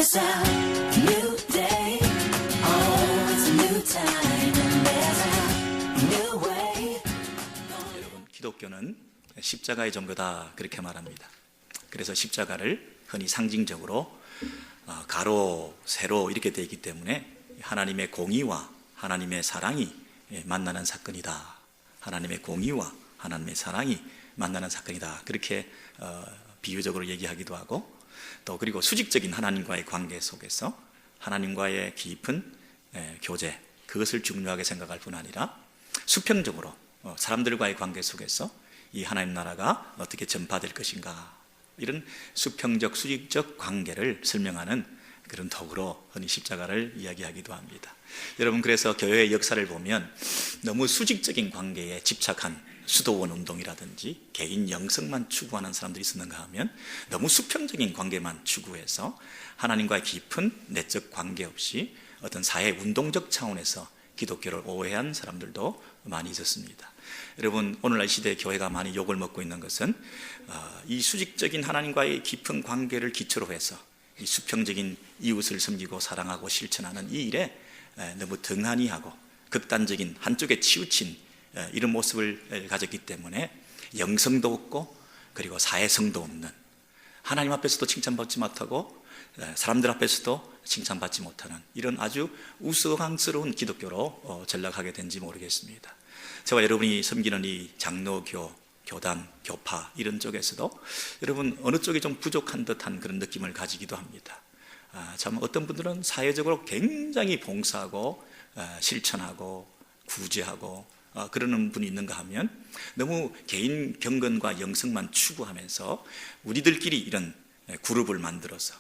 It's a new day. Oh, it's a new time. And there's a new way. 여러분, 기독교는 십자가의 종교다 그렇게 말합니다. 그래서 십자가를 흔히 상징적으로 가로, 세로 이렇게 되어 있기 때문에 하나님의 공의와 하나님의 사랑이 만나는 사건이다. 하나님의 공의와 하나님의 사랑이 만나는 사건이다. 그렇게 비유적으로 얘기하기도 하고, 또 그리고 수직적인 하나님과의 관계 속에서 하나님과의 깊은 교제, 그것을 중요하게 생각할 뿐 아니라 수평적으로 사람들과의 관계 속에서 이 하나님 나라가 어떻게 전파될 것인가, 이런 수평적, 수직적 관계를 설명하는 그런 도구로 흔히 십자가를 이야기하기도 합니다. 여러분, 그래서 교회의 역사를 보면 너무 수직적인 관계에 집착한 수도원 운동이라든지 개인 영성만 추구하는 사람들이 있었는가 하면 너무 수평적인 관계만 추구해서 하나님과의 깊은 내적 관계 없이 어떤 사회 운동적 차원에서 기독교를 오해한 사람들도 많이 있었습니다. 여러분, 오늘날 시대의 교회가 많이 욕을 먹고 있는 것은 이 수직적인 하나님과의 깊은 관계를 기초로 해서 이 수평적인 이웃을 섬기고 사랑하고 실천하는 이 일에 너무 등한히 하고 극단적인 한쪽에 치우친 이런 모습을 가졌기 때문에 영성도 없고 그리고 사회성도 없는, 하나님 앞에서도 칭찬받지 못하고 사람들 앞에서도 칭찬받지 못하는 이런 아주 우스꽝스러운 기독교로 전락하게 된지 모르겠습니다. 저와 여러분이 섬기는 이 장로교, 교단, 교파 이런 쪽에서도 여러분 어느 쪽이 좀 부족한 듯한 그런 느낌을 가지기도 합니다. 참 어떤 분들은 사회적으로 굉장히 봉사하고 실천하고 구제하고 그러는 분이 있는가 하면 너무 개인 경건과 영성만 추구하면서 우리들끼리 이런 그룹을 만들어서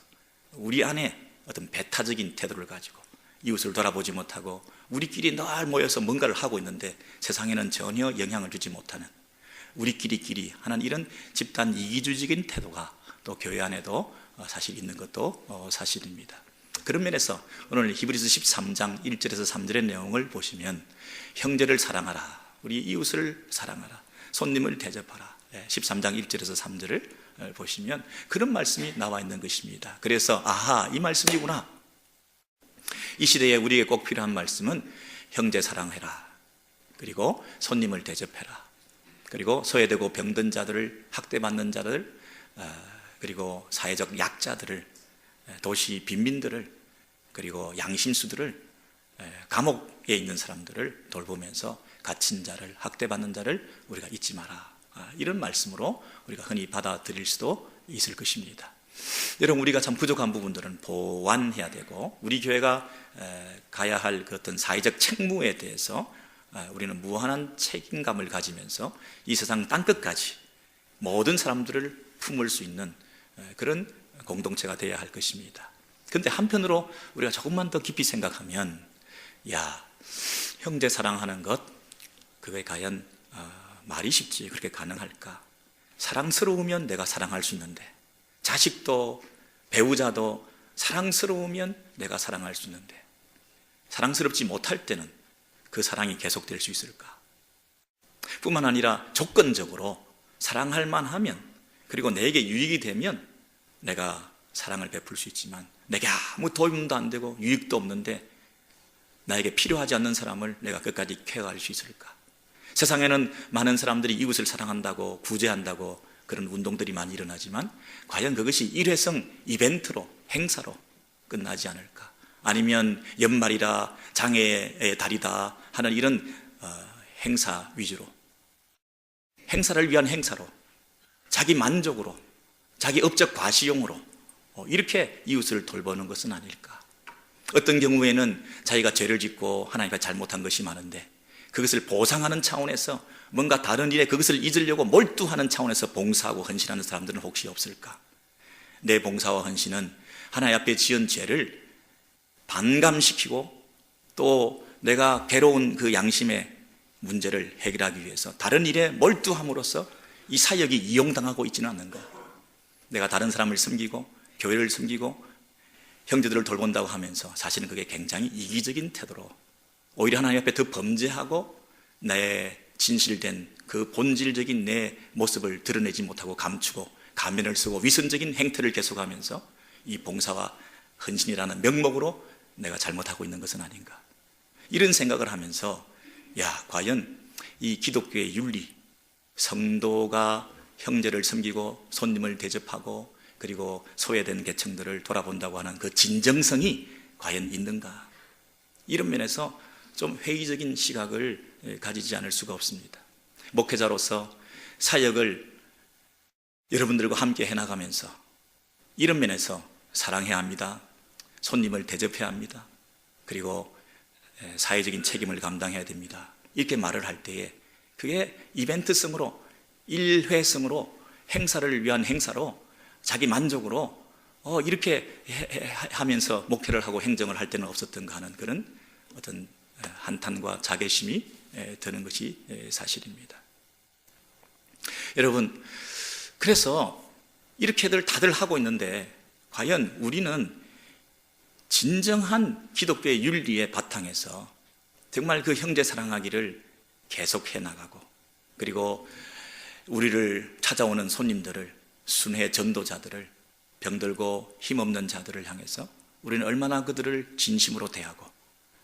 우리 안에 어떤 배타적인 태도를 가지고 이웃을 돌아보지 못하고 우리끼리 늘 모여서 뭔가를 하고 있는데 세상에는 전혀 영향을 주지 못하는, 우리끼리 하는 이런 집단 이기주의적인 태도가 또 교회 안에도 사실 있는 것도 사실입니다. 그런 면에서 오늘 히브리서 13장 1절에서 3절의 내용을 보시면 형제를 사랑하라, 우리 이웃을 사랑하라, 손님을 대접하라, 13장 1절에서 3절을 보시면 그런 말씀이 나와 있는 것입니다. 그래서 이 말씀이구나. 이 시대에 우리에게 꼭 필요한 말씀은 형제 사랑해라, 그리고 손님을 대접해라, 그리고 소외되고 병든 자들을, 학대받는 자들, 그리고 사회적 약자들을, 도시 빈민들을, 그리고 양심수들을, 감옥에 있는 사람들을 돌보면서 갇힌 자를, 학대받는 자를 우리가 잊지 마라. 이런 말씀으로 우리가 흔히 받아들일 수도 있을 것입니다. 여러분, 우리가 참 부족한 부분들은 보완해야 되고, 우리 교회가 가야 할 그 어떤 사회적 책무에 대해서 우리는 무한한 책임감을 가지면서 이 세상 땅끝까지 모든 사람들을 품을 수 있는 그런 공동체가 되어야 할 것입니다. 그런데 한편으로 우리가 조금만 더 깊이 생각하면, 형제 사랑하는 것, 그게 과연 말이 쉽지 그렇게 가능할까? 사랑스러우면 내가 사랑할 수 있는데, 자식도 배우자도 사랑스러우면 내가 사랑할 수 있는데, 사랑스럽지 못할 때는 그 사랑이 계속될 수 있을까? 뿐만 아니라 조건적으로 사랑할 만하면, 그리고 내게 유익이 되면 내가 사랑을 베풀 수 있지만, 내게 아무 도움도 안 되고 유익도 없는데 나에게 필요하지 않는 사람을 내가 끝까지 케어할 수 있을까? 세상에는 많은 사람들이 이웃을 사랑한다고, 구제한다고 그런 운동들이 많이 일어나지만 과연 그것이 일회성 이벤트로, 행사로 끝나지 않을까? 아니면 연말이라 장애의 달이다 하는 이런 행사 위주로, 행사를 위한 행사로, 자기 만족으로, 자기 업적 과시용으로 이렇게 이웃을 돌보는 것은 아닐까? 어떤 경우에는 자기가 죄를 짓고 하나님과 잘못한 것이 많은데 그것을 보상하는 차원에서 뭔가 다른 일에 그것을 잊으려고 몰두하는 차원에서 봉사하고 헌신하는 사람들은 혹시 없을까? 내 봉사와 헌신은 하나님 앞에 지은 죄를 반감시키고 또 내가 괴로운 그 양심의 문제를 해결하기 위해서 다른 일에 몰두함으로써 이 사역이 이용당하고 있지는 않는가? 내가 다른 사람을 섬기고 교회를 섬기고 형제들을 돌본다고 하면서 사실은 그게 굉장히 이기적인 태도로 오히려 하나님 앞에 더 범죄하고 내 진실된 그 본질적인 내 모습을 드러내지 못하고 감추고 가면을 쓰고 위선적인 행태를 계속하면서 이 봉사와 헌신이라는 명목으로 내가 잘못하고 있는 것은 아닌가, 이런 생각을 하면서 과연 이 기독교의 윤리, 성도가 형제를 섬기고 손님을 대접하고 그리고 소외된 계층들을 돌아본다고 하는 그 진정성이 과연 있는가, 이런 면에서 좀 회의적인 시각을 가지지 않을 수가 없습니다. 목회자로서 사역을 여러분들과 함께 해나가면서 이런 면에서 사랑해야 합니다. 손님을 대접해야 합니다. 그리고 사회적인 책임을 감당해야 됩니다. 이렇게 말을 할 때에 그게 이벤트성으로, 일회성으로, 행사를 위한 행사로 자기 만족으로 이렇게 하면서 목회를 하고 행정을 할 때는 없었던가 하는 그런 어떤 한탄과 자괴심이 드는 것이 사실입니다. 여러분, 그래서 이렇게들 다들 하고 있는데 과연 우리는 진정한 기독교의 윤리의 바탕에서 정말 그 형제 사랑하기를 계속해 나가고, 그리고 우리를 찾아오는 손님들을, 순회 전도자들을, 병들고 힘없는 자들을 향해서 우리는 얼마나 그들을 진심으로 대하고,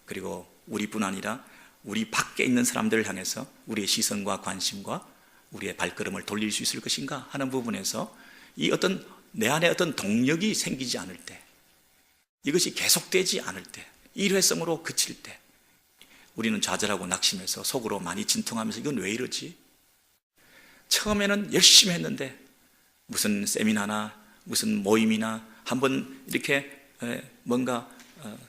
그리고 우리뿐 아니라 우리 밖에 있는 사람들을 향해서 우리의 시선과 관심과 우리의 발걸음을 돌릴 수 있을 것인가 하는 부분에서 이 어떤 내 안에 어떤 동력이 생기지 않을 때, 이것이 계속되지 않을 때, 일회성으로 그칠 때 우리는 좌절하고 낙심해서 속으로 많이 진통하면서 이건 왜 이러지? 처음에는 열심히 했는데 무슨 세미나나 무슨 모임이나 한번 이렇게 뭔가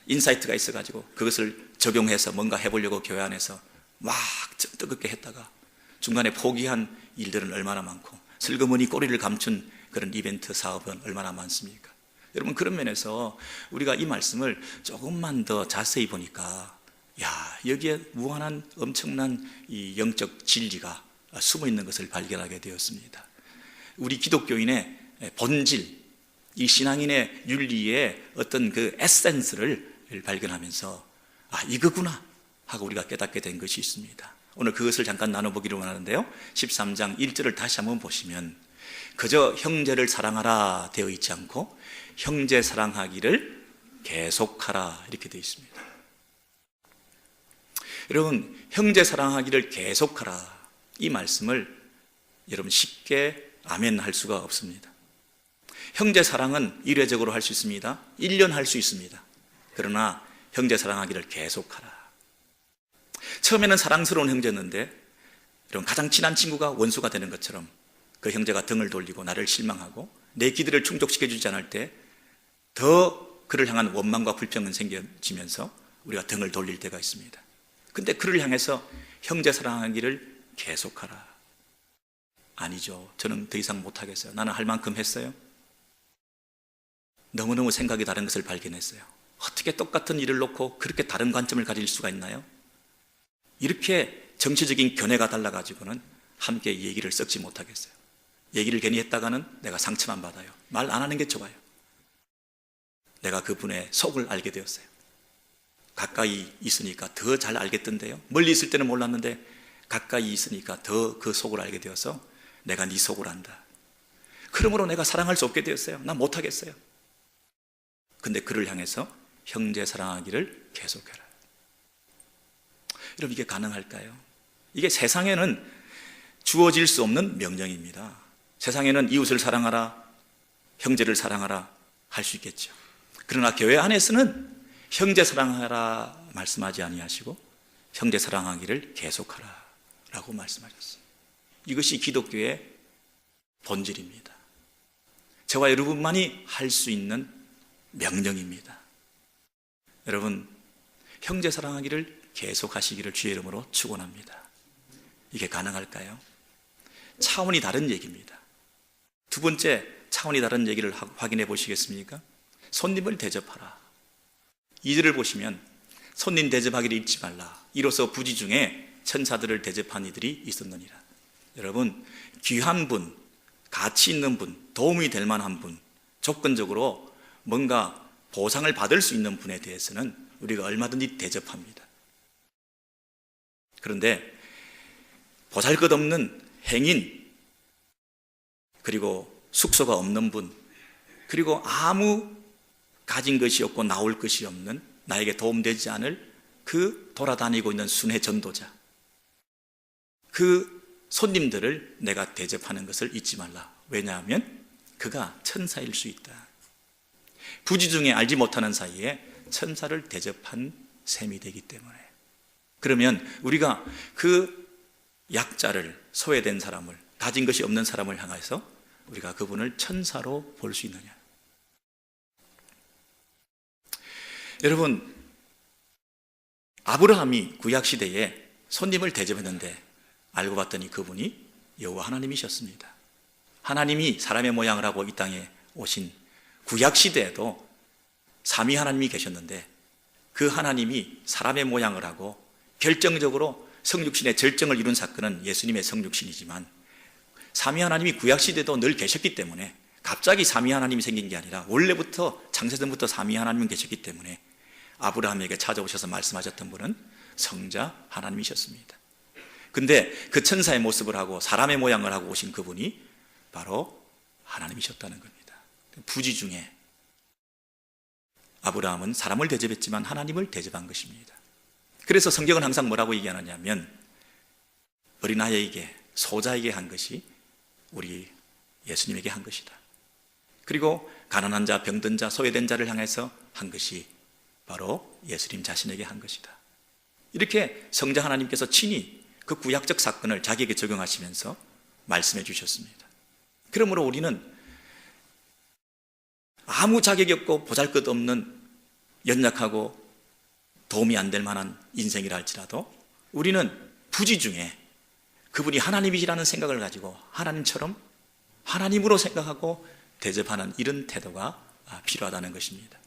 인사이트가 있어가지고 그것을 적용해서 뭔가 해보려고 교회 안에서 막 뜨겁게 했다가 중간에 포기한 일들은 얼마나 많고, 슬그머니 꼬리를 감춘 그런 이벤트 사업은 얼마나 많습니까? 여러분, 그런 면에서 우리가 이 말씀을 조금만 더 자세히 보니까 여기에 무한한 엄청난 이 영적 진리가 숨어 있는 것을 발견하게 되었습니다. 우리 기독교인의 본질, 이 신앙인의 윤리의 어떤 그 에센스를 발견하면서 이거구나 하고 우리가 깨닫게 된 것이 있습니다. 오늘 그것을 잠깐 나눠보기를 원하는데요, 13장 1절을 다시 한번 보시면 그저 형제를 사랑하라 되어 있지 않고 형제 사랑하기를 계속하라 이렇게 되어 있습니다. 여러분, 형제 사랑하기를 계속하라, 이 말씀을 여러분 쉽게 아멘 할 수가 없습니다. 형제 사랑은 일회적으로 할 수 있습니다. 1년 할 수 있습니다. 그러나 형제 사랑하기를 계속하라. 처음에는 사랑스러운 형제였는데 여러분, 가장 친한 친구가 원수가 되는 것처럼 그 형제가 등을 돌리고 나를 실망하고 내 기대를 충족시켜주지 않을 때 더 그를 향한 원망과 불평은 생겨지면서 우리가 등을 돌릴 때가 있습니다. 근데 그를 향해서 형제 사랑하기를 계속하라. 아니죠. 저는 더 이상 못하겠어요. 나는 할 만큼 했어요. 너무너무 생각이 다른 것을 발견했어요. 어떻게 똑같은 일을 놓고 그렇게 다른 관점을 가질 수가 있나요? 이렇게 정치적인 견해가 달라가지고는 함께 얘기를 섞지 못하겠어요. 얘기를 괜히 했다가는 내가 상처만 받아요. 말 안 하는 게 좋아요. 내가 그분의 속을 알게 되었어요. 가까이 있으니까 더 잘 알겠던데요. 멀리 있을 때는 몰랐는데 가까이 있으니까 더 그 속을 알게 되어서 내가 네 속을 안다. 그러므로 내가 사랑할 수 없게 되었어요. 난 못하겠어요. 근데 그를 향해서 형제 사랑하기를 계속해라. 여러분, 이게 가능할까요? 이게 세상에는 주어질 수 없는 명령입니다. 세상에는 이웃을 사랑하라, 형제를 사랑하라 할 수 있겠죠. 그러나 교회 안에서는 형제 사랑하라 말씀하지 아니하시고 형제 사랑하기를 계속하라 라고 말씀하셨습니다. 이것이 기독교의 본질입니다. 저와 여러분만이 할 수 있는 명령입니다. 여러분, 형제 사랑하기를 계속하시기를 주의 이름으로 축원합니다. 이게 가능할까요? 차원이 다른 얘기입니다. 두 번째 차원이 다른 얘기를 확인해 보시겠습니까? 손님을 대접하라. 2절을 보시면 손님 대접하기를 잊지 말라. 이로써 부지 중에 천사들을 대접한 이들이 있었느니라. 여러분, 귀한 분, 가치 있는 분, 도움이 될 만한 분, 조건적으로 뭔가 보상을 받을 수 있는 분에 대해서는 우리가 얼마든지 대접합니다. 그런데 보잘것없는 행인, 그리고 숙소가 없는 분, 그리고 아무 가진 것이 없고 나올 것이 없는, 나에게 도움되지 않을 그 돌아다니고 있는 순회 전도자, 그 손님들을 내가 대접하는 것을 잊지 말라. 왜냐하면 그가 천사일 수 있다. 부지 중에 알지 못하는 사이에 천사를 대접한 셈이 되기 때문에. 그러면 우리가 그 약자를, 소외된 사람을, 가진 것이 없는 사람을 향해서 우리가 그분을 천사로 볼 수 있느냐. 여러분, 아브라함이 구약시대에 손님을 대접했는데 알고 봤더니 그분이 여호와 하나님이셨습니다. 하나님이 사람의 모양을 하고 이 땅에 오신 구약시대에도 삼위 하나님이 계셨는데, 그 하나님이 사람의 모양을 하고 결정적으로 성육신의 절정을 이룬 사건은 예수님의 성육신이지만, 삼위 하나님이 구약시대도 늘 계셨기 때문에, 갑자기 삼위 하나님이 생긴 게 아니라 원래부터 창세전부터 삼위 하나님은 계셨기 때문에 아브라함에게 찾아오셔서 말씀하셨던 분은 성자 하나님이셨습니다. 근데 그 천사의 모습을 하고 사람의 모양을 하고 오신 그분이 바로 하나님이셨다는 겁니다. 부지 중에 아브라함은 사람을 대접했지만 하나님을 대접한 것입니다. 그래서 성경은 항상 뭐라고 얘기하느냐면, 어린아이에게, 소자에게 한 것이 우리 예수님에게 한 것이다. 그리고 가난한 자, 병든 자, 소외된 자를 향해서 한 것이 바로 예수님 자신에게 한 것이다. 이렇게 성자 하나님께서 친히 그 구약적 사건을 자기에게 적용하시면서 말씀해 주셨습니다. 그러므로 우리는 아무 자격이 없고 보잘것없는, 연약하고 도움이 안 될 만한 인생이라 할지라도 우리는 부지 중에 그분이 하나님이시라는 생각을 가지고 하나님처럼, 하나님으로 생각하고 대접하는 이런 태도가 필요하다는 것입니다.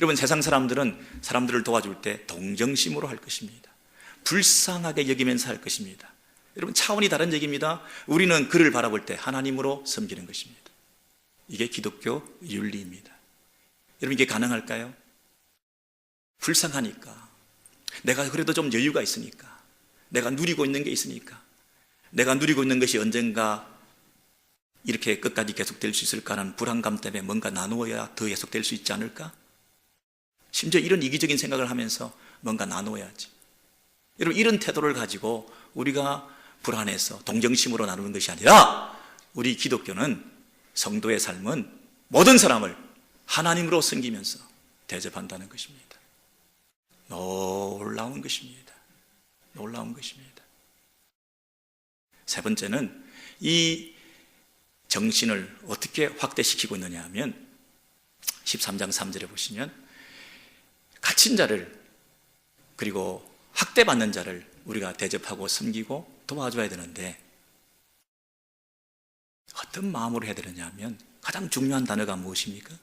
여러분, 세상 사람들은 사람들을 도와줄 때 동정심으로 할 것입니다. 불쌍하게 여기면서 할 것입니다. 여러분, 차원이 다른 얘기입니다. 우리는 그를 바라볼 때 하나님으로 섬기는 것입니다. 이게 기독교 윤리입니다. 여러분, 이게 가능할까요? 불쌍하니까, 내가 그래도 좀 여유가 있으니까, 내가 누리고 있는 게 있으니까, 내가 누리고 있는 것이 언젠가 이렇게 끝까지 계속될 수 있을까라는 불안감 때문에 뭔가 나누어야 더 계속될 수 있지 않을까? 심지어 이런 이기적인 생각을 하면서 뭔가 나누어야지. 여러분, 이런 태도를 가지고 우리가 불안해서 동정심으로 나누는 것이 아니라, 우리 기독교는, 성도의 삶은 모든 사람을 하나님으로 섬기면서 대접한다는 것입니다. 놀라운 것입니다. 놀라운 것입니다. 세 번째는 이 정신을 어떻게 확대시키고 있느냐 하면 13장 3절에 보시면, 갇힌 자를, 그리고 학대받는 자를 우리가 대접하고 섬기고 도와줘야 되는데, 어떤 마음으로 해야 되느냐 하면 가장 중요한 단어가 무엇입니까?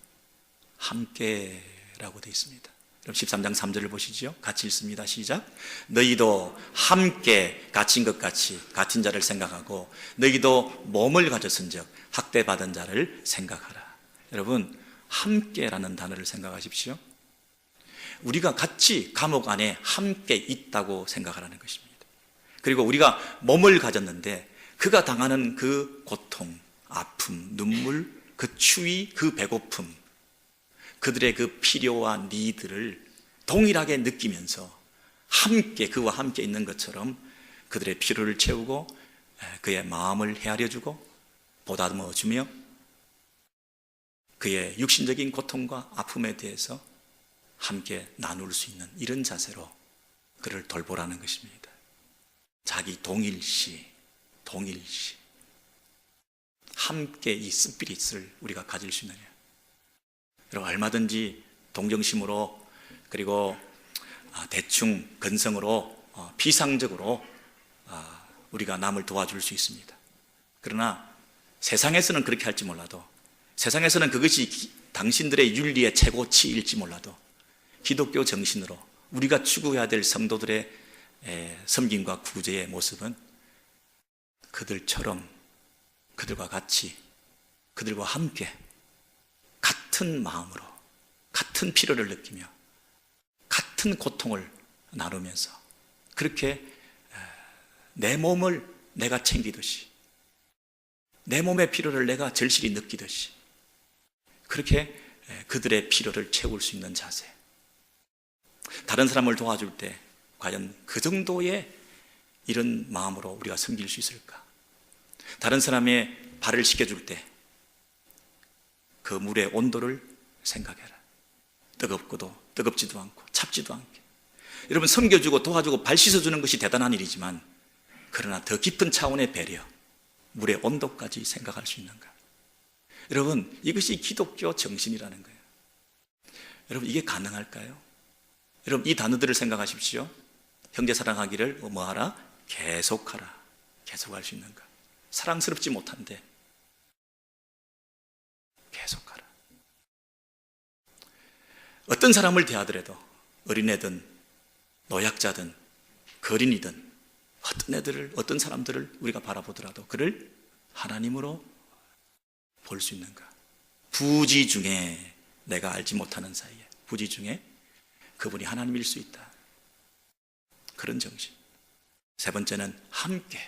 함께라고 되어 있습니다. 그럼 13장 3절을 보시죠. 같이 읽습니다. 시작. 너희도 함께 갇힌 것 같이 갇힌 자를 생각하고, 너희도 몸을 가졌은즉 학대받은 자를 생각하라. 여러분, 함께라는 단어를 생각하십시오. 우리가 같이 감옥 안에 함께 있다고 생각하라는 것입니다. 그리고 우리가 몸을 가졌는데 그가 당하는 그 고통, 아픔, 눈물, 그 추위, 그 배고픔, 그들의 그 필요와 니들을 동일하게 느끼면서 함께, 그와 함께 있는 것처럼 그들의 필요를 채우고 그의 마음을 헤아려주고 보다듬어주며 그의 육신적인 고통과 아픔에 대해서 함께 나눌 수 있는 이런 자세로 그를 돌보라는 것입니다. 자기 동일시 함께 이 스피릿을 우리가 가질 수 있느냐. 여러분, 얼마든지 동정심으로, 그리고 대충 근성으로, 비상적으로 우리가 남을 도와줄 수 있습니다. 그러나 세상에서는 그렇게 할지 몰라도, 세상에서는 그것이 당신들의 윤리의 최고치일지 몰라도, 기독교 정신으로 우리가 추구해야 될 성도들의 섬김과 구제의 모습은 그들처럼, 그들과 같이, 그들과 함께 같은 마음으로 같은 필요를 느끼며 같은 고통을 나누면서 그렇게 내 몸을 내가 챙기듯이, 내 몸의 필요를 내가 절실히 느끼듯이 그렇게 그들의 필요를 채울 수 있는 자세. 다른 사람을 도와줄 때 과연 그 정도의 이런 마음으로 우리가 섬길 수 있을까? 다른 사람의 발을 씻겨줄 때 그 물의 온도를 생각해라. 뜨겁고도 뜨겁지도 않고 찹지도 않게. 여러분, 섬겨주고 도와주고 발 씻어주는 것이 대단한 일이지만, 그러나 더 깊은 차원의 배려, 물의 온도까지 생각할 수 있는가? 여러분, 이것이 기독교 정신이라는 거예요. 여러분, 이게 가능할까요? 여러분, 이 단어들을 생각하십시오. 형제 사랑하기를 뭐하라? 계속하라. 계속할 수 있는가? 사랑스럽지 못한데 계속하라. 어떤 사람을 대하더라도, 어린애든 노약자든 거린이든 어떤 사람들을 우리가 바라보더라도 그를 하나님으로 볼 수 있는가? 부지 중에, 내가 알지 못하는 사이에 부지 중에 그분이 하나님일 수 있다. 그런 정신. 세 번째는 함께,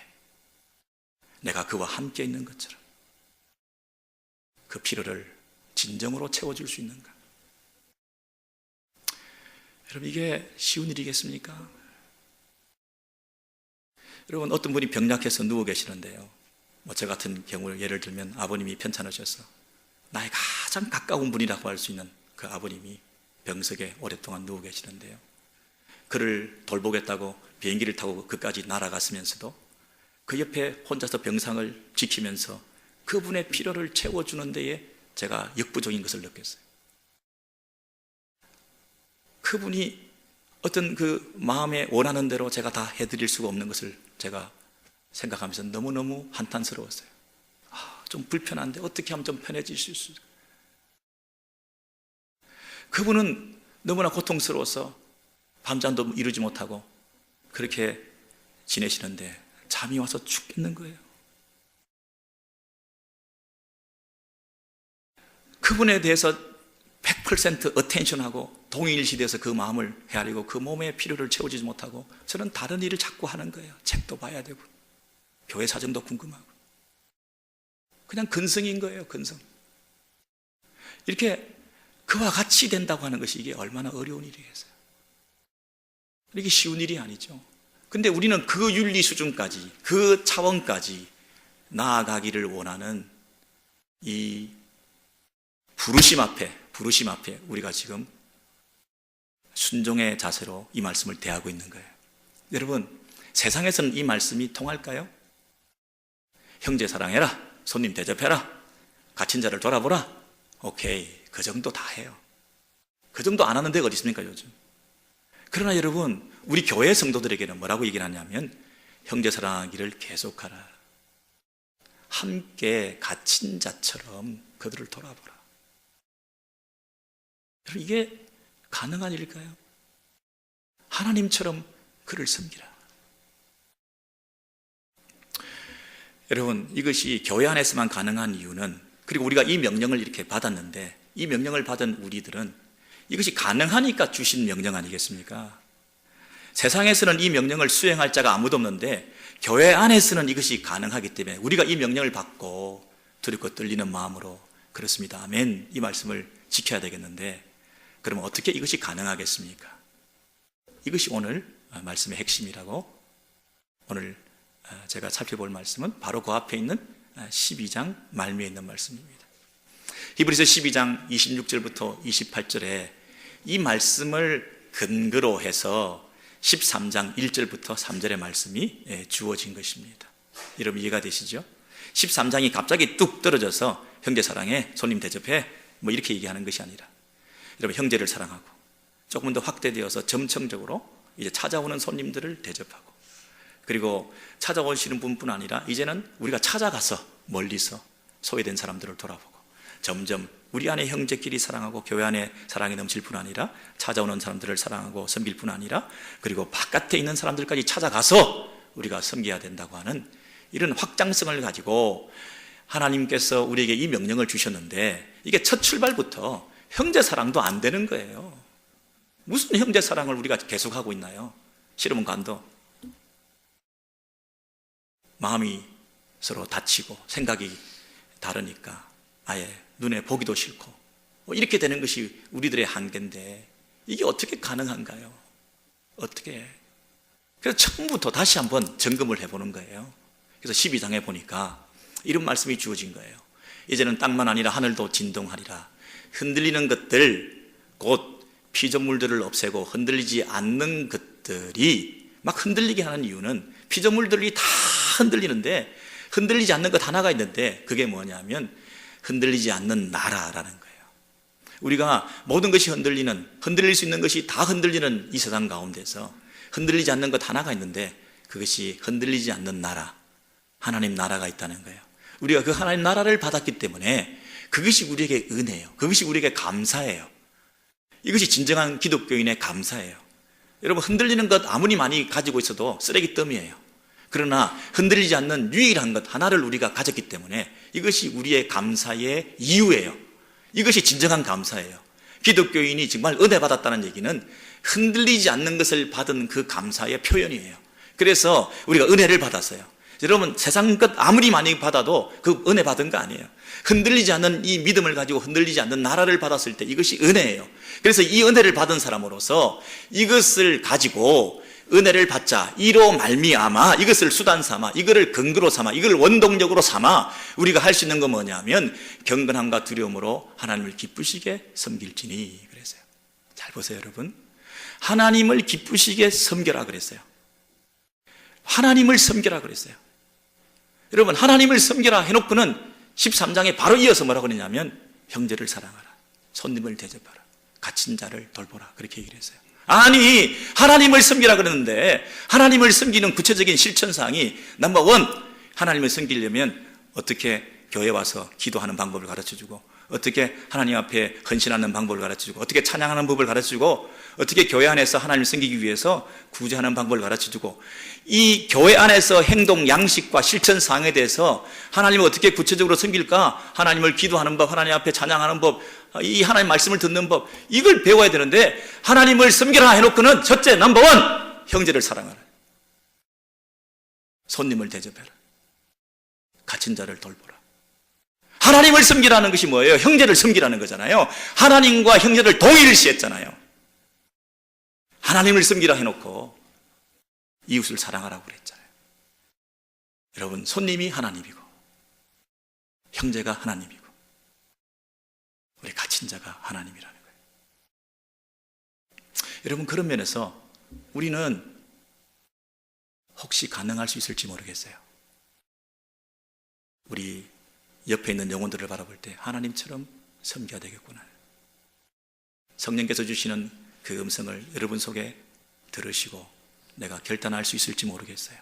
내가 그와 함께 있는 것처럼 그 필요를 진정으로 채워줄 수 있는가? 여러분, 이게 쉬운 일이겠습니까? 여러분, 어떤 분이 병약해서 누워 계시는데요, 저 같은 경우를 예를 들면 아버님이 편찮으셔서 나의 가장 가까운 분이라고 할 수 있는 그 아버님이 병석에 오랫동안 누워 계시는데요, 그를 돌보겠다고 비행기를 타고 그까지 날아갔으면서도 그 옆에 혼자서 병상을 지키면서 그분의 필요를 채워주는 데에 제가 역부족인 것을 느꼈어요. 그분이 어떤 그 마음에 원하는 대로 제가 다 해드릴 수가 없는 것을 제가 생각하면서 너무너무 한탄스러웠어요. 좀 불편한데 어떻게 하면 좀 편해지실 수 있을까? 그분은 너무나 고통스러워서 밤잠도 이루지 못하고 그렇게 지내시는데 잠이 와서 죽겠는 거예요. 그분에 대해서 100% 어텐션하고 동일시돼서 그 마음을 헤아리고 그 몸의 필요를 채워주지 못하고 저는 다른 일을 자꾸 하는 거예요. 책도 봐야 되고 교회 사정도 궁금하고 그냥 근성인 거예요. 근성. 이렇게 그와 같이 된다고 하는 것이 이게 얼마나 어려운 일이겠어요. 이게 쉬운 일이 아니죠. 근데 우리는 그 윤리 수준까지, 그 차원까지 나아가기를 원하는 이 부르심 앞에 우리가 지금 순종의 자세로 이 말씀을 대하고 있는 거예요. 여러분, 세상에서는 이 말씀이 통할까요? 형제 사랑해라, 손님 대접해라, 갇힌 자를 돌아보라. 오케이, 그 정도 다 해요. 그 정도 안 하는 데가 어디 있습니까, 요즘? 그러나 여러분, 우리 교회 성도들에게는 뭐라고 얘기를 하냐면 형제 사랑하기를 계속하라. 함께 갇힌 자처럼 그들을 돌아보라. 여러분, 이게 가능한 일일까요? 하나님처럼 그를 섬기라. 여러분, 이것이 교회 안에서만 가능한 이유는, 그리고 우리가 이 명령을 이렇게 받았는데 이 명령을 받은 우리들은 이것이 가능하니까 주신 명령 아니겠습니까? 세상에서는 이 명령을 수행할 자가 아무도 없는데 교회 안에서는 이것이 가능하기 때문에 우리가 이 명령을 받고 두렵고 떨리는 마음으로, 그렇습니다, 아멘, 이 말씀을 지켜야 되겠는데, 그러면 어떻게 이것이 가능하겠습니까? 이것이 오늘 말씀의 핵심이라고, 오늘 제가 살펴볼 말씀은 바로 그 앞에 있는 12장 말미에 있는 말씀입니다. 히브리서 12장 26절부터 28절에 이 말씀을 근거로 해서 13장 1절부터 3절의 말씀이 주어진 것입니다. 여러분, 이해가 되시죠? 13장이 갑자기 뚝 떨어져서 형제 사랑해, 손님 대접해, 뭐 이렇게 얘기하는 것이 아니라, 여러분, 형제를 사랑하고 조금 더 확대되어서 점층적으로 이제 찾아오는 손님들을 대접하고, 그리고 찾아오시는 분뿐 아니라 이제는 우리가 찾아가서 멀리서 소외된 사람들을 돌아보고, 점점 우리 안에 형제끼리 사랑하고 교회 안에 사랑이 넘칠 뿐 아니라 찾아오는 사람들을 사랑하고 섬길 뿐 아니라, 그리고 바깥에 있는 사람들까지 찾아가서 우리가 섬겨야 된다고 하는 이런 확장성을 가지고 하나님께서 우리에게 이 명령을 주셨는데, 이게 첫 출발부터 형제 사랑도 안 되는 거예요. 무슨 형제 사랑을 우리가 계속하고 있나요? 싫으면 간도. 마음이 서로 다치고 생각이 다르니까 아예 눈에 보기도 싫고 이렇게 되는 것이 우리들의 한계인데 이게 어떻게 가능한가요? 어떻게? 그래서 처음부터 다시 한번 점검을 해보는 거예요. 그래서 12장에 보니까 이런 말씀이 주어진 거예요. 이제는 땅만 아니라 하늘도 진동하리라. 흔들리는 것들, 곧 피조물들을 없애고 흔들리지 않는 것들이 막 흔들리게 하는 이유는 피조물들이 다 흔들리는데 흔들리지 않는 것 하나가 있는데 그게 뭐냐면 흔들리지 않는 나라라는 거예요. 우리가 모든 것이 흔들릴 수 있는 것이 다 흔들리는 이 세상 가운데서 흔들리지 않는 것 하나가 있는데 그것이 흔들리지 않는 나라, 하나님 나라가 있다는 거예요. 우리가 그 하나님 나라를 받았기 때문에 그것이 우리에게 은혜예요. 그것이 우리에게 감사예요. 이것이 진정한 기독교인의 감사예요. 여러분, 흔들리는 것 아무리 많이 가지고 있어도 쓰레기더미예요. 그러나 흔들리지 않는 유일한 것 하나를 우리가 가졌기 때문에 이것이 우리의 감사의 이유예요. 이것이 진정한 감사예요. 기독교인이 정말 은혜 받았다는 얘기는 흔들리지 않는 것을 받은 그 감사의 표현이에요. 그래서 우리가 은혜를 받았어요. 여러분, 세상 것 아무리 많이 받아도 그 은혜 받은 거 아니에요. 흔들리지 않는 이 믿음을 가지고 흔들리지 않는 나라를 받았을 때 이것이 은혜예요. 그래서 이 은혜를 받은 사람으로서 이것을 가지고 은혜를 받자, 이로 말미암아 이것을 수단 삼아, 이거를 근거로 삼아, 이걸 원동력으로 삼아 우리가 할 수 있는 건 뭐냐면 경건함과 두려움으로 하나님을 기쁘시게 섬길지니 그랬어요. 잘 보세요, 여러분. 하나님을 기쁘시게 섬겨라 그랬어요. 하나님을 섬겨라 그랬어요. 여러분, 하나님을 섬겨라 해놓고는 13장에 바로 이어서 뭐라고 그러냐면 형제를 사랑하라, 손님을 대접하라, 갇힌 자를 돌보라, 그렇게 얘기를 했어요. 아니, 하나님을 섬기라 그러는데 하나님을 섬기는 구체적인 실천사항이 넘버 원, 하나님을 섬기려면 어떻게 교회 와서 기도하는 방법을 가르쳐주고, 어떻게 하나님 앞에 헌신하는 방법을 가르쳐주고, 어떻게 찬양하는 법을 가르쳐주고, 어떻게 교회 안에서 하나님을 섬기기 위해서 구제하는 방법을 가르쳐주고, 이 교회 안에서 행동 양식과 실천사항에 대해서 하나님을 어떻게 구체적으로 섬길까, 하나님을 기도하는 법, 하나님 앞에 찬양하는 법, 이 하나님 말씀을 듣는 법, 이걸 배워야 되는데 하나님을 섬기라 해놓고는 첫째, 넘버 원, 형제를 사랑하라, 손님을 대접해라, 갇힌 자를 돌보라. 하나님을 섬기라는 것이 뭐예요? 형제를 섬기라는 거잖아요. 하나님과 형제를 동일시했잖아요. 하나님을 섬기라 해놓고 이웃을 사랑하라고 그랬잖아요. 여러분, 손님이 하나님이고 형제가 하나님이고 우리 갇힌 자가 하나님이라는 거예요. 여러분, 그런 면에서 우리는 혹시 가능할 수 있을지 모르겠어요. 우리 옆에 있는 영혼들을 바라볼 때 하나님처럼 섬겨야 되겠구나. 성령께서 주시는 그 음성을 여러분 속에 들으시고 내가 결단할 수 있을지 모르겠어요.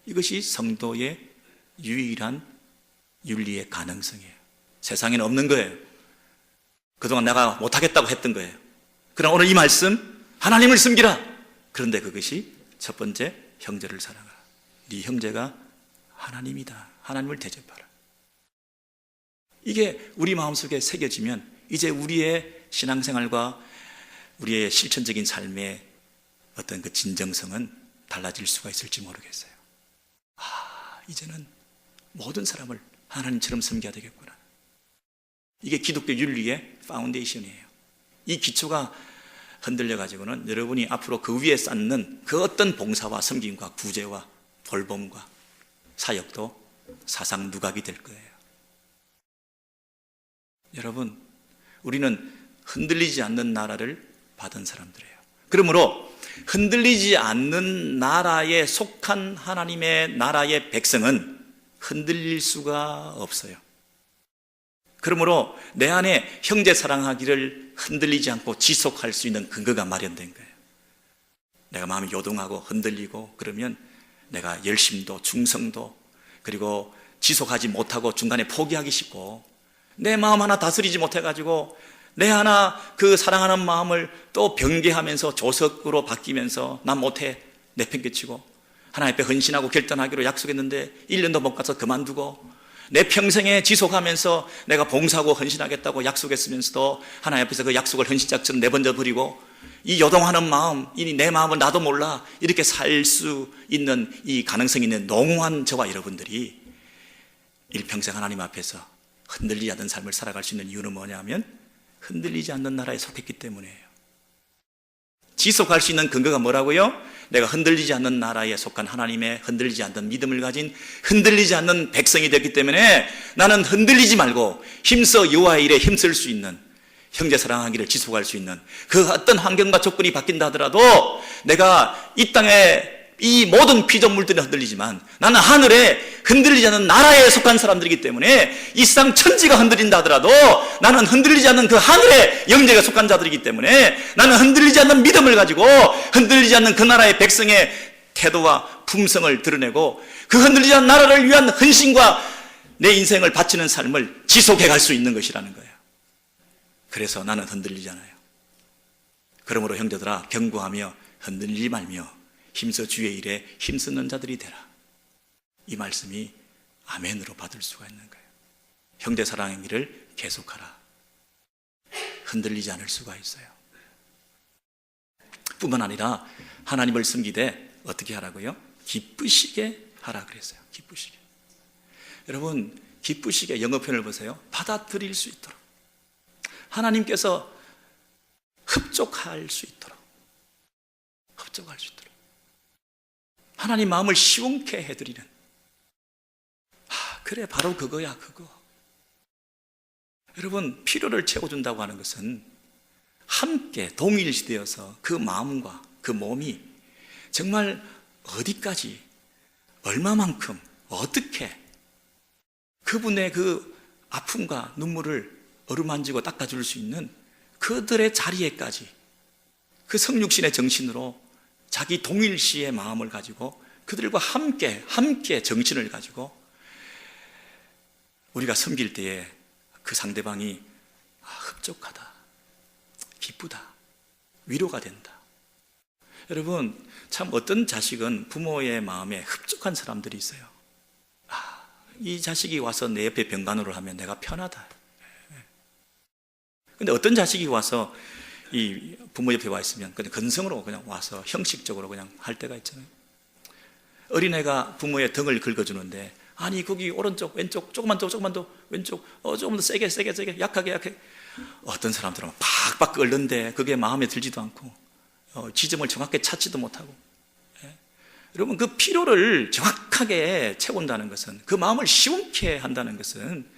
이것이 성도의 유일한 윤리의 가능성이에요. 세상에는 없는 거예요. 그동안 내가 못하겠다고 했던 거예요. 그러나 오늘 이 말씀, 하나님을 섬기라. 그런데 그것이 첫 번째, 형제를 사랑하라. 네 형제가 하나님이다. 하나님을 대접하라. 이게 우리 마음속에 새겨지면 이제 우리의 신앙생활과 우리의 실천적인 삶의 어떤 그 진정성은 달라질 수가 있을지 모르겠어요. 이제는 모든 사람을 하나님처럼 섬겨야 되겠구나. 이게 기독교 윤리의 파운데이션이에요. 이 기초가 흔들려가지고는 여러분이 앞으로 그 위에 쌓는 그 어떤 봉사와 섬김과 구제와 돌봄과 사역도 사상 누각이 될 거예요. 여러분, 우리는 흔들리지 않는 나라를 받은 사람들이에요. 그러므로 흔들리지 않는 나라에 속한 하나님의 나라의 백성은 흔들릴 수가 없어요. 그러므로 내 안에 형제 사랑하기를 흔들리지 않고 지속할 수 있는 근거가 마련된 거예요. 내가 마음이 요동하고 흔들리고 그러면 내가 열심도 충성도 그리고 지속하지 못하고 중간에 포기하기 쉽고, 내 마음 하나 다스리지 못해가지고 내 하나 그 사랑하는 마음을 또 변개하면서 조석으로 바뀌면서 난 못해 내팽개치고, 하나님 앞에 헌신하고 결단하기로 약속했는데 1년도 못 가서 그만두고, 내 평생에 지속하면서 내가 봉사하고 헌신하겠다고 약속했으면서도 하나님 앞에서 그 약속을 헌신짝처럼 내번져 버리고, 이 요동하는 마음, 이 내 마음은 나도 몰라, 이렇게 살 수 있는 이 가능성이 있는 농후한 저와 여러분들이 일평생 하나님 앞에서 흔들리지 않는 삶을 살아갈 수 있는 이유는 뭐냐면 흔들리지 않는 나라에 속했기 때문이에요. 지속할 수 있는 근거가 뭐라고요? 내가 흔들리지 않는 나라에 속한 하나님의 흔들리지 않는 믿음을 가진 흔들리지 않는 백성이 됐기 때문에 나는 흔들리지 말고 힘써 여호와의 일에 힘쓸 수 있는, 형제 사랑하기를 지속할 수 있는 그 어떤 환경과 조건이 바뀐다 하더라도 내가 이 땅에 이 모든 피조물들이 흔들리지만 나는 하늘에 흔들리지 않는 나라에 속한 사람들이기 때문에 이 세상 천지가 흔들린다 하더라도 나는 흔들리지 않는 그 하늘의 영제가 속한 자들이기 때문에 나는 흔들리지 않는 믿음을 가지고 흔들리지 않는 그 나라의 백성의 태도와 품성을 드러내고 그 흔들리지 않는 나라를 위한 헌신과 내 인생을 바치는 삶을 지속해 갈 수 있는 것이라는 거예요. 그래서 나는 흔들리지 않아요. 그러므로 형제들아, 경고하며 흔들리지 말며 힘써 주의 일에 힘쓰는 자들이 되라. 이 말씀이 아멘으로 받을 수가 있는 거예요. 형제 사랑의 길을 계속하라. 흔들리지 않을 수가 있어요. 뿐만 아니라 하나님을 섬기되 어떻게 하라고요? 기쁘시게 하라 그랬어요. 기쁘시게. 여러분, 기쁘시게 영어 표현을 보세요. 받아들일 수 있도록, 하나님께서 흡족할 수 있도록, 흡족할 수 있도록 하나님 마음을 시원케 해드리는, 그래 바로 그거야. 그거. 여러분, 필요를 채워준다고 하는 것은 함께 동일시되어서 그 마음과 그 몸이 정말 어디까지, 얼마만큼, 어떻게 그분의 그 아픔과 눈물을 어루만지고 닦아줄 수 있는 그들의 자리에까지 그 성육신의 정신으로 자기 동일시의 마음을 가지고 그들과 함께 정신을 가지고 우리가 섬길 때에 그 상대방이 흡족하다, 기쁘다, 위로가 된다. 여러분, 참 어떤 자식은 부모의 마음에 흡족한 사람들이 있어요. 이 자식이 와서 내 옆에 병간호를 하면 내가 편하다. 근데 어떤 자식이 와서 이 부모 옆에 와 있으면 그냥 근성으로 그냥 와서 형식적으로 그냥 할 때가 있잖아요. 어린애가 부모의 등을 긁어주는데, 아니 거기 오른쪽 왼쪽 조금만 더 왼쪽 조금 더 세게 약하게 어떤 사람들은 팍팍 끓는데 그게 마음에 들지도 않고 지점을 정확하게 찾지도 못하고. 여러분, 그 필요를 정확하게 채운다는 것은, 그 마음을 시원케 한다는 것은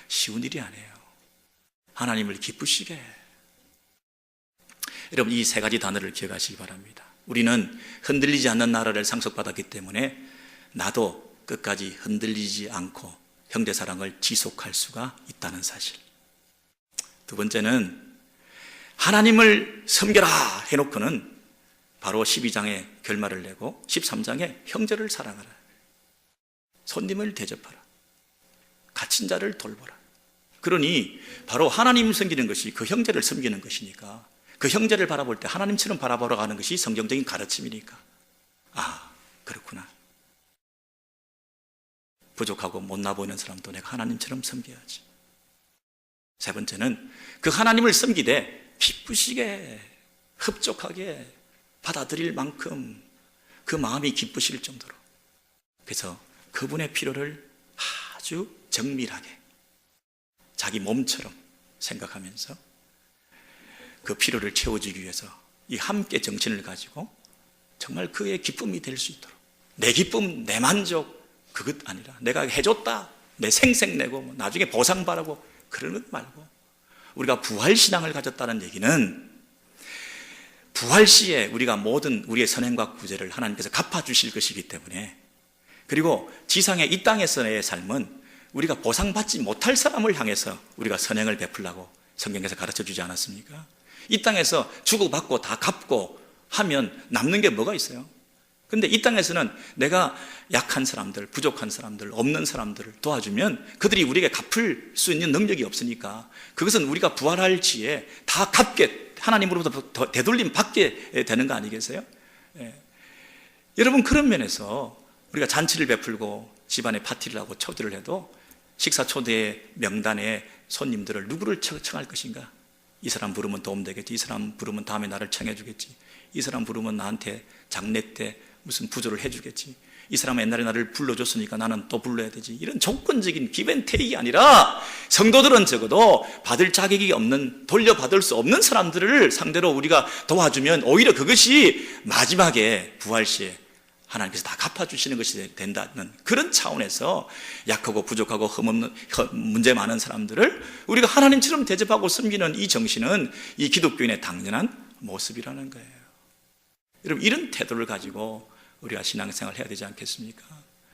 쉬운 일이 아니에요. 하나님을 기쁘시게. 여러분, 이 세 가지 단어를 기억하시기 바랍니다. 우리는 흔들리지 않는 나라를 상속받았기 때문에 나도 끝까지 흔들리지 않고 형제 사랑을 지속할 수가 있다는 사실. 두 번째는 하나님을 섬겨라 해놓고는 바로 12장에 결말을 내고 13장에 형제를 사랑하라, 손님을 대접하라, 갇힌 자를 돌보라. 그러니 바로 하나님을 섬기는 것이 그 형제를 섬기는 것이니까, 그 형제를 바라볼 때 하나님처럼 바라보러 가는 것이 성경적인 가르침이니까, 그렇구나, 부족하고 못나 보이는 사람도 내가 하나님처럼 섬겨야지. 세 번째는 그 하나님을 섬기되 기쁘시게, 흡족하게 받아들일 만큼 그 마음이 기쁘실 정도로, 그래서 그분의 필요를 아주 정밀하게 자기 몸처럼 생각하면서 그 필요를 채워주기 위해서 이 함께 정신을 가지고 정말 그의 기쁨이 될 수 있도록, 내 기쁨, 내 만족, 그것 아니라 내가 해줬다, 내 생색 내고 나중에 보상 바라고 그러는 것 말고, 우리가 부활신앙을 가졌다는 얘기는 부활 시에 우리가 모든 우리의 선행과 구제를 하나님께서 갚아주실 것이기 때문에, 그리고 지상의 이 땅에서의 삶은 우리가 보상받지 못할 사람을 향해서 우리가 선행을 베풀라고 성경에서 가르쳐주지 않았습니까? 이 땅에서 주고받고 다 갚고 하면 남는 게 뭐가 있어요? 근데 이 땅에서는 내가 약한 사람들, 부족한 사람들, 없는 사람들을 도와주면 그들이 우리에게 갚을 수 있는 능력이 없으니까 그것은 우리가 부활할 지에 다 갚게, 하나님으로부터 되돌림 받게 되는 거 아니겠어요? 여러분, 그런 면에서 우리가 잔치를 베풀고 집안에 파티를 하고 초대를 해도 식사 초대 명단에 손님들을 누구를 청할 것인가? 이 사람 부르면 도움 되겠지, 이 사람 부르면 다음에 나를 청해 주겠지, 이 사람 부르면 나한테 장례 때 무슨 부조를 해 주겠지, 이 사람은 옛날에 나를 불러줬으니까 나는 또 불러야 되지. 이런 조건적인 기벤테이크가 아니라 성도들은 적어도 받을 자격이 없는, 돌려받을 수 없는 사람들을 상대로 우리가 도와주면 오히려 그것이 마지막에 부활 시에 하나님께서 다 갚아주시는 것이 된다는 그런 차원에서 약하고 부족하고 흠없는, 문제 많은 사람들을 우리가 하나님처럼 대접하고 섬기는 이 정신은 이 기독교인의 당연한 모습이라는 거예요. 여러분, 이런 태도를 가지고 우리가 신앙생활을 해야 되지 않겠습니까?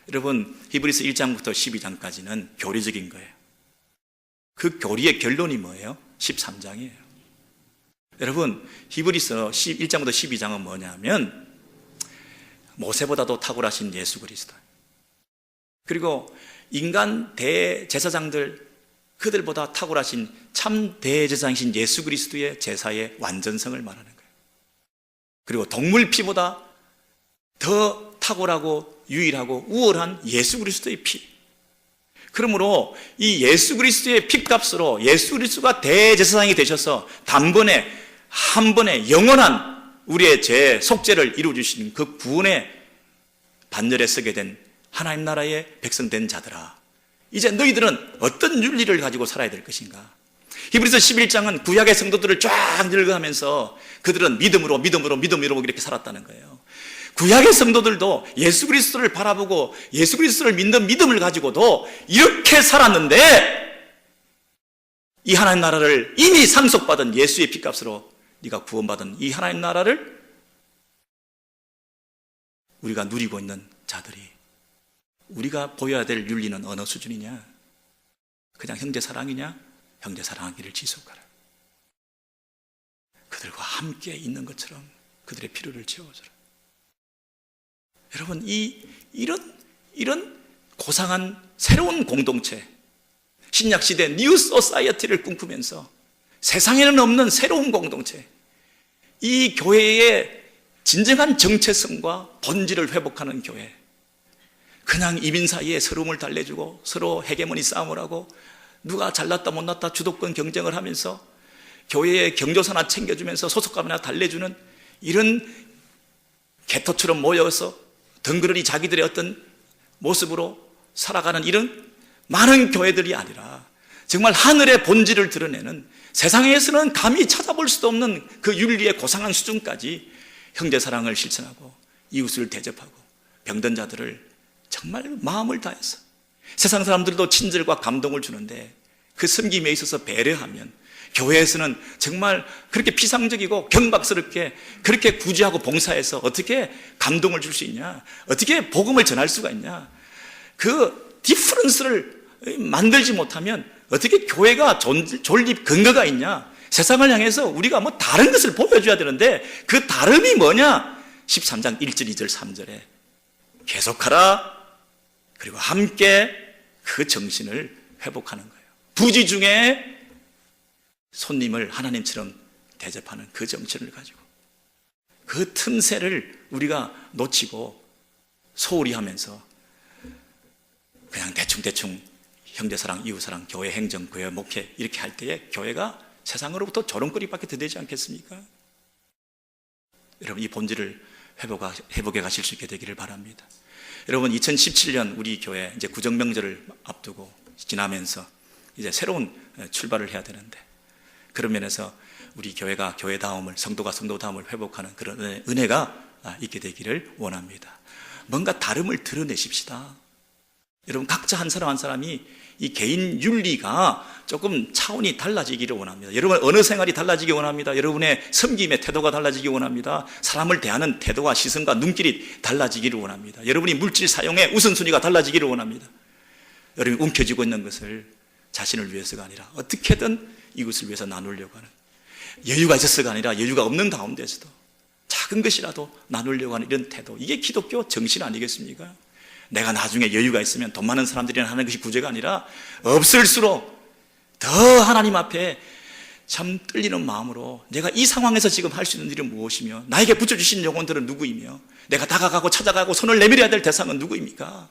여러분, 히브리서 1장부터 12장까지는 교리적인 거예요. 그 교리의 결론이 뭐예요? 13장이에요. 여러분, 히브리서 1장부터 12장은 뭐냐면 모세보다도 탁월하신 예수 그리스도, 그리고 인간 대제사장들, 그들보다 탁월하신 참 대제사장이신 예수 그리스도의 제사의 완전성을 말하는 거예요. 그리고 동물 피보다 더 탁월하고 유일하고 우월한 예수 그리스도의 피. 그러므로 이 예수 그리스도의 피값으로 예수 그리스도가 대제사장이 되셔서 단번에 한 번에 영원한 우리의 죄 속죄를 이루어주시는 그 구원의 반열에 서게 된 하나님 나라의 백성된 자들아, 이제 너희들은 어떤 윤리를 가지고 살아야 될 것인가? 히브리서 11장은 구약의 성도들을 쫙 읽어가면서 그들은 믿음으로 이렇게 살았다는 거예요. 구약의 성도들도 예수 그리스도를 바라보고 예수 그리스도를 믿는 믿음을 가지고도 이렇게 살았는데, 이 하나님 나라를 이미 상속받은 예수의 피값으로 네가 구원받은 이 하나님 나라를 우리가 누리고 있는 자들이, 우리가 보여야 될 윤리는 어느 수준이냐? 그냥 형제 사랑이냐? 형제 사랑하기를 지속하라. 그들과 함께 있는 것처럼 그들의 필요를 채워주라. 여러분, 이런 고상한 새로운 공동체, 신약 시대 뉴 소사이어티를 꿈꾸면서 세상에는 없는 새로운 공동체, 이 교회의 진정한 정체성과 본질을 회복하는 교회, 그냥 이민 사이에 서러움을 달래주고 서로 헤게모니 싸움을 하고 누가 잘났다 못났다 주도권 경쟁을 하면서 교회의 경조사나 챙겨주면서 소속감이나 달래주는 이런 개토처럼 모여서 덩그러니 자기들의 어떤 모습으로 살아가는 이런 많은 교회들이 아니라 정말 하늘의 본질을 드러내는, 세상에서는 감히 찾아볼 수도 없는 그 윤리의 고상한 수준까지 형제 사랑을 실천하고 이웃을 대접하고 병든 자들을 정말 마음을 다해서, 세상 사람들도 친절과 감동을 주는데 그 섬김에 있어서 배려하면 교회에서는 정말 그렇게 피상적이고 경박스럽게 그렇게 구제하고 봉사해서 어떻게 감동을 줄 수 있냐, 어떻게 복음을 전할 수가 있냐, 그 디퍼런스를 만들지 못하면 어떻게 교회가 존립 근거가 있냐. 세상을 향해서 우리가 뭐 다른 것을 보여줘야 되는데 그 다름이 뭐냐? 13장 1절 2절 3절에 계속하라, 그리고 함께 그 정신을 회복하는 거예요. 부지 중에 손님을 하나님처럼 대접하는 그 정신을 가지고 그 틈새를 우리가 놓치고 소홀히 하면서 그냥 대충 형제사랑, 이웃사랑, 교회 행정, 교회 목회 이렇게 할 때에 교회가 세상으로부터 조롱거리밖에 더 되지 않겠습니까? 여러분, 이 본질을 회복해 가실 수 있게 되기를 바랍니다. 여러분, 2017년 우리 교회 이제 구정명절을 앞두고 지나면서 이제 새로운 출발을 해야 되는데, 그런 면에서 우리 교회가 교회다움을, 성도가 성도다움을 회복하는 그런 은혜가 있게 되기를 원합니다. 뭔가 다름을 드러내십시다. 여러분, 각자 한 사람 한 사람이 이 개인 윤리가 조금 차원이 달라지기를 원합니다. 여러분, 언어 생활이 달라지기 원합니다. 여러분의 섬김의 태도가 달라지기 원합니다. 사람을 대하는 태도와 시선과 눈길이 달라지기를 원합니다. 여러분이 물질 사용의 우선순위가 달라지기를 원합니다. 여러분이 움켜쥐고 있는 것을 자신을 위해서가 아니라 어떻게든 이것을 위해서 나누려고 하는, 여유가 있어서가 아니라 여유가 없는 가운데서도 작은 것이라도 나누려고 하는 이런 태도, 이게 기독교 정신 아니겠습니까? 내가 나중에 여유가 있으면 돈 많은 사람들이랑 하는 것이 구제가 아니라 없을수록 더 하나님 앞에 참 떨리는 마음으로 내가 이 상황에서 지금 할 수 있는 일은 무엇이며 나에게 붙여주신 영혼들은 누구이며 내가 다가가고 찾아가고 손을 내밀어야 될 대상은 누구입니까?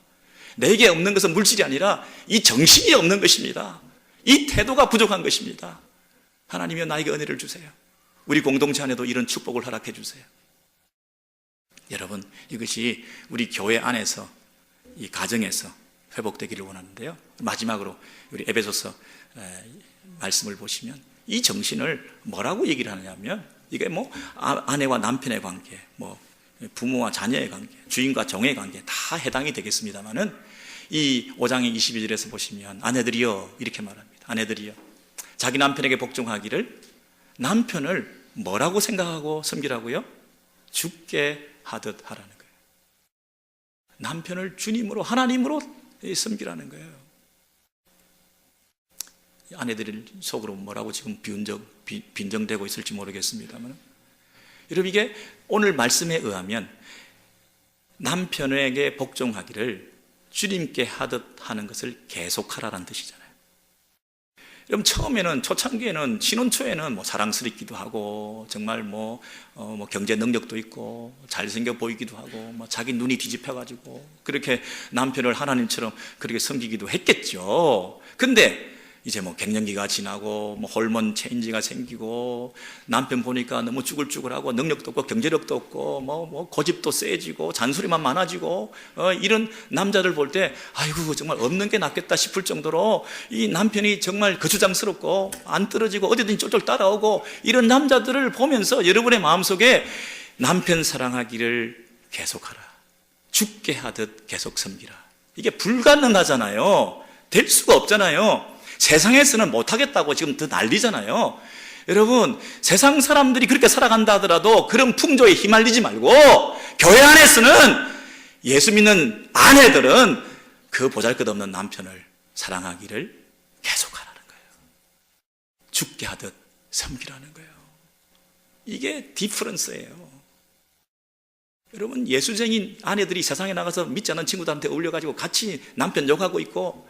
내게 없는 것은 물질이 아니라 이 정신이 없는 것입니다. 이 태도가 부족한 것입니다. 하나님이여 나에게 은혜를 주세요. 우리 공동체 안에도 이런 축복을 허락해 주세요. 여러분, 이것이 우리 교회 안에서, 이 가정에서 회복되기를 원하는데요. 마지막으로 우리 에베소서 말씀을 보시면 이 정신을 뭐라고 얘기를 하느냐면, 이게 뭐 아내와 남편의 관계, 뭐 부모와 자녀의 관계, 주인과 종의 관계 다 해당이 되겠습니다만은, 이 5장의 22절에서 보시면 아내들이여 이렇게 말합니다. 아내들이여 자기 남편에게 복종하기를 남편을 뭐라고 생각하고 섬기라고요? 죽게 하듯 하라는 거예요. 남편을 주님으로, 하나님으로 섬기라는 거예요. 아내들 속으로 뭐라고 지금 빈정되고 있을지 모르겠습니다만, 여러분, 이게 오늘 말씀에 의하면 남편에게 복종하기를 주님께 하듯 하는 것을 계속하라는 뜻이잖아요. 여러분, 처음에는, 초창기에는, 신혼초에는 뭐 사랑스럽기도 하고, 정말 뭐 경제 능력도 있고, 잘생겨 보이기도 하고, 뭐 자기 눈이 뒤집혀가지고, 그렇게 남편을 하나님처럼 그렇게 섬기기도 했겠죠. 근데 이제 뭐 갱년기가 지나고, 뭐 호르몬 체인지가 생기고, 남편 보니까 너무 쭈글쭈글하고, 능력도 없고, 경제력도 없고, 뭐 고집도 세지고, 잔소리만 많아지고, 이런 남자들 볼 때, 아이고, 정말 없는 게 낫겠다 싶을 정도로 이 남편이 정말 거추장스럽고, 안 떨어지고, 어디든지 쫄쫄 따라오고, 이런 남자들을 보면서 여러분의 마음속에 남편 사랑하기를 계속하라. 죽게 하듯 계속 섬기라. 이게 불가능하잖아요. 될 수가 없잖아요. 세상에서는 못하겠다고 지금 더 난리잖아요. 여러분, 세상 사람들이 그렇게 살아간다 하더라도 그런 풍조에 휘말리지 말고, 교회 안에서는, 예수 믿는 아내들은 그 보잘것없는 남편을 사랑하기를 계속하라는 거예요. 죽게 하듯 섬기라는 거예요. 이게 디퍼런스예요. 여러분, 예수쟁인 아내들이 세상에 나가서 믿지 않는 친구들한테 어울려가지고 같이 남편 욕하고 있고,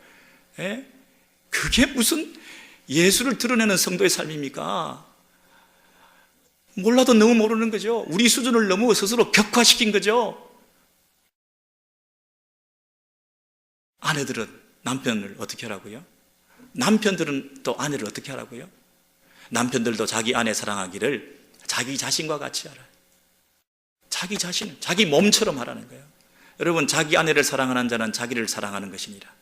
그게 무슨 예수를 드러내는 성도의 삶입니까? 몰라도 너무 모르는 거죠. 우리 수준을 너무 스스로 격화시킨 거죠. 아내들은 남편을 어떻게 하라고요? 남편들은 또 아내를 어떻게 하라고요? 남편들도 자기 아내 사랑하기를 자기 자신과 같이 하라. 자기 자신, 자기 몸처럼 하라는 거예요. 여러분, 자기 아내를 사랑하는 자는 자기를 사랑하는 것이니라.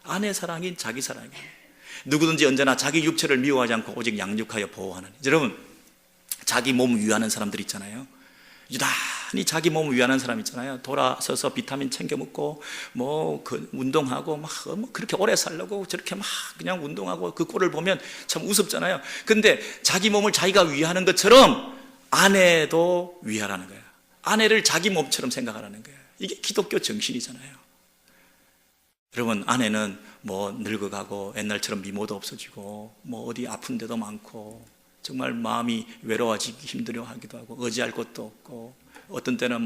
아내 사랑인 자기 사랑이에요. 누구든지 언제나 자기 육체를 미워하지 않고 오직 양육하여 보호하는. 여러분, 자기 몸을 위하는 사람들 있잖아요. 유난히 자기 몸을 위하는 사람 있잖아요. 돌아서서 비타민 챙겨 먹고, 운동하고, 그렇게 오래 살려고 저렇게 그냥 운동하고 그 꼴을 보면 참 우습잖아요. 근데 자기 몸을 자기가 위하는 것처럼 아내도 위하라는 거예요. 아내를 자기 몸처럼 생각하라는 거예요. 이게 기독교 정신이잖아요. 여러분, 아내는 늙어가고 옛날처럼 미모도 없어지고 어디 아픈 데도 많고 정말 마음이 외로워지기 힘들어하기도 하고 의지할 곳도 없고, 어떤 때는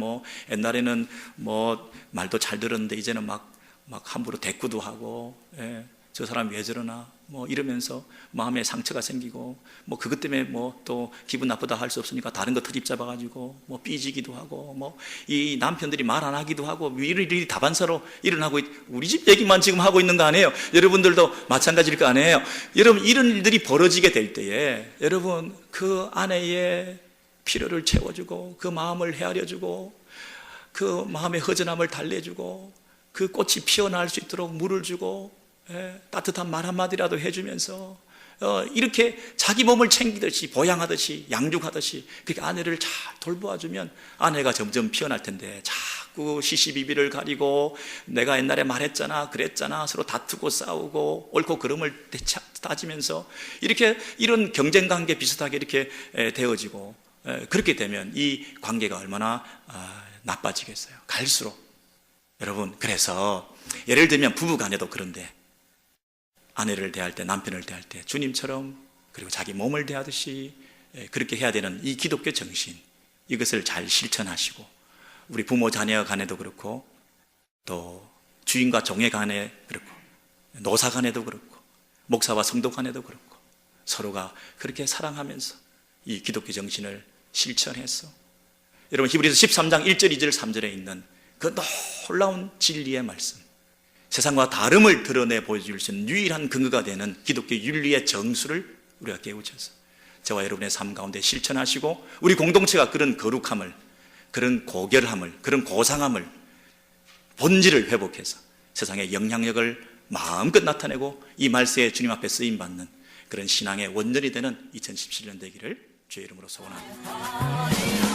옛날에는 말도 잘 들었는데 이제는 막 함부로 대꾸도 하고, 저 사람 왜 저러나 이러면서 마음에 상처가 생기고, 그것 때문에 또 기분 나쁘다 할 수 없으니까 다른 거 트집 잡아가지고 삐지기도 하고, 이 남편들이 말 안 하기도 하고, 일이 다반사로 일어나고, 우리 집 얘기만 지금 하고 있는 거 아니에요? 여러분들도 마찬가지일 거 아니에요? 여러분, 이런 일들이 벌어지게 될 때에 여러분, 그 아내의 필요를 채워주고, 그 마음을 헤아려주고, 그 마음의 허전함을 달래주고, 그 꽃이 피어날 수 있도록 물을 주고, 따뜻한 말 한마디라도 해주면서 이렇게 자기 몸을 챙기듯이, 보양하듯이, 양육하듯이 그렇게 아내를 잘 돌보아주면 아내가 점점 피어날 텐데, 자꾸 시시비비를 가리고 내가 옛날에 말했잖아, 그랬잖아, 서로 다투고 싸우고 옳고 그름을 따지면서 이렇게 이런 경쟁관계 비슷하게 이렇게 되어지고, 그렇게 되면 이 관계가 얼마나 나빠지겠어요. 갈수록. 여러분, 그래서 예를 들면 부부간에도 그런데, 아내를 대할 때, 남편을 대할 때 주님처럼, 그리고 자기 몸을 대하듯이 그렇게 해야 되는 이 기독교 정신, 이것을 잘 실천하시고, 우리 부모 자녀 간에도 그렇고, 또 주인과 종의 간에 그렇고, 노사 간에도 그렇고, 목사와 성도 간에도 그렇고, 서로가 그렇게 사랑하면서 이 기독교 정신을 실천해서, 여러분, 히브리서 13장 1절, 2절, 3절에 있는 그 놀라운 진리의 말씀, 세상과 다름을 드러내 보여줄 수 있는 유일한 근거가 되는 기독교 윤리의 정수를 우리가 깨우쳐서 저와 여러분의 삶 가운데 실천하시고, 우리 공동체가 그런 거룩함을, 그런 고결함을, 그런 고상함을, 본질을 회복해서 세상에 영향력을 마음껏 나타내고 이 말세에 주님 앞에 쓰임받는 그런 신앙의 원전이 되는 2017년 되기를 주의 이름으로 소원합니다.